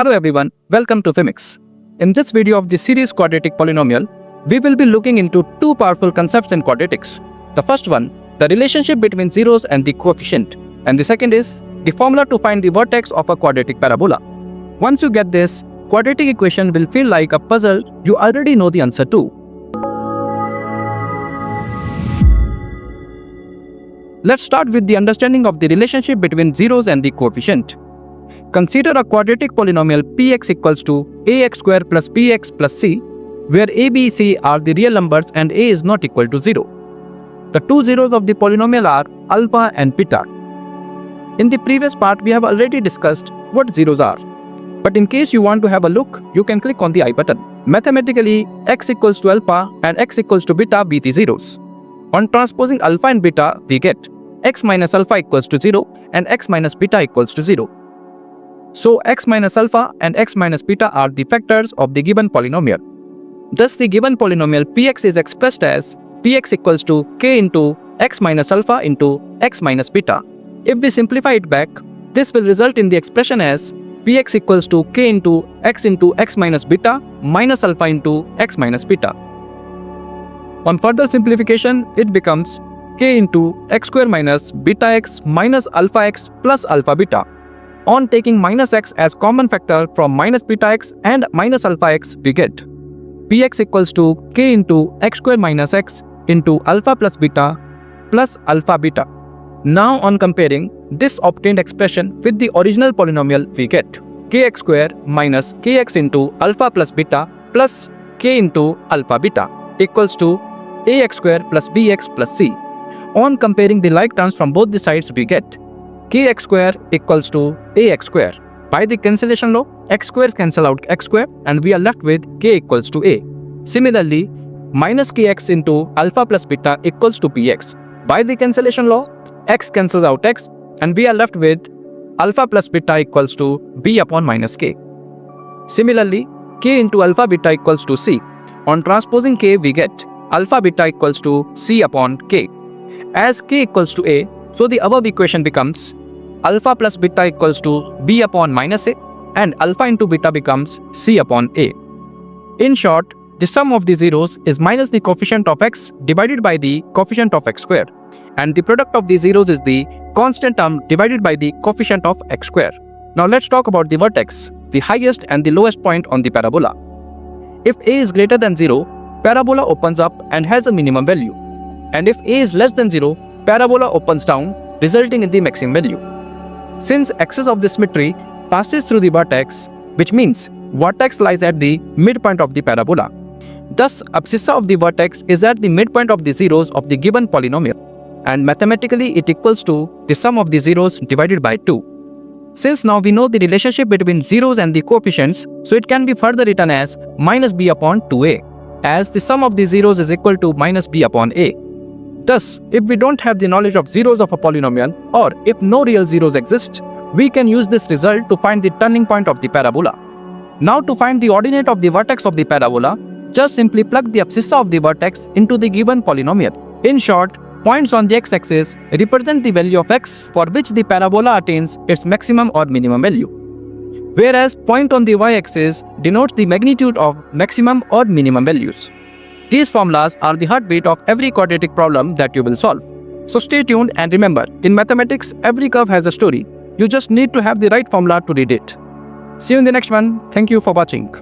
Hello everyone, welcome to PHYMICS. In this video of the series Quadratic Polynomial, we will be looking into two powerful concepts in quadratics. The first one, the relationship between zeros and the coefficient, and the second is the formula to find the vertex of a quadratic parabola. Once you get this, quadratic equation will feel like a puzzle you already know the answer to. Let's start with the understanding of the relationship between zeros and the coefficient. Consider a quadratic polynomial px equals to ax square plus bx plus c, where a, b, c are the real numbers and a is not equal to 0. The two zeros of the polynomial are alpha and beta. In the previous part, we have already discussed what zeros are. But in case you want to have a look, you can click on the I button. Mathematically, x equals to alpha and x equals to beta be the zeros. On transposing alpha and beta, we get x minus alpha equals to 0 and x minus beta equals to 0. So x minus alpha and x minus beta are the factors of the given polynomial. Thus the given polynomial px is expressed as px equals to k into x minus alpha into x minus beta. If we simplify it back, this will result in the expression as px equals to k into x minus beta minus alpha into x minus beta. On further simplification, it becomes k into x square minus beta x minus alpha x plus alpha beta. On taking minus x as common factor from minus beta x and minus alpha x, we get px equals to k into x square minus x into alpha plus beta plus alpha beta. Now on comparing this obtained expression with the original polynomial, we get kx square minus kx into alpha plus beta plus k into alpha beta equals to ax square plus bx plus c. On comparing the like terms from both the sides, we get kx square equals to ax square. By the cancellation law, x squares cancel out x square and we are left with k equals to a. Similarly, minus kx into alpha plus beta equals to px. By the cancellation law, x cancels out x and we are left with alpha plus beta equals to b upon minus k. Similarly, k into alpha beta equals to c. On transposing k, we get alpha beta equals to c upon k. As k equals to a, so the above equation becomes alpha plus beta equals to b upon minus a and alpha into beta becomes c upon a. In short, the sum of the zeros is minus the coefficient of x divided by the coefficient of x square, and the product of the zeros is the constant term divided by the coefficient of x square. Now let's talk about the vertex, the highest and the lowest point on the parabola. If a is greater than 0, parabola opens up and has a minimum value. And if a is less than 0, parabola opens down, resulting in the maximum value. Since axis of the symmetry passes through the vertex, which means vertex lies at the midpoint of the parabola. Thus, abscissa of the vertex is at the midpoint of the zeros of the given polynomial, and mathematically it equals to the sum of the zeros divided by 2. Since now we know the relationship between zeros and the coefficients, so it can be further written as minus b upon 2a, as the sum of the zeros is equal to minus b upon a. Thus, if we don't have the knowledge of zeros of a polynomial, or if no real zeros exist, we can use this result to find the turning point of the parabola. Now to find the ordinate of the vertex of the parabola, just simply plug the abscissa of the vertex into the given polynomial. In short, points on the x-axis represent the value of x for which the parabola attains its maximum or minimum value, whereas point on the y-axis denotes the magnitude of maximum or minimum values. These formulas are the heartbeat of every quadratic problem that you will solve. So stay tuned and remember, in mathematics, every curve has a story. You just need to have the right formula to read it. See you in the next one. Thank you for watching.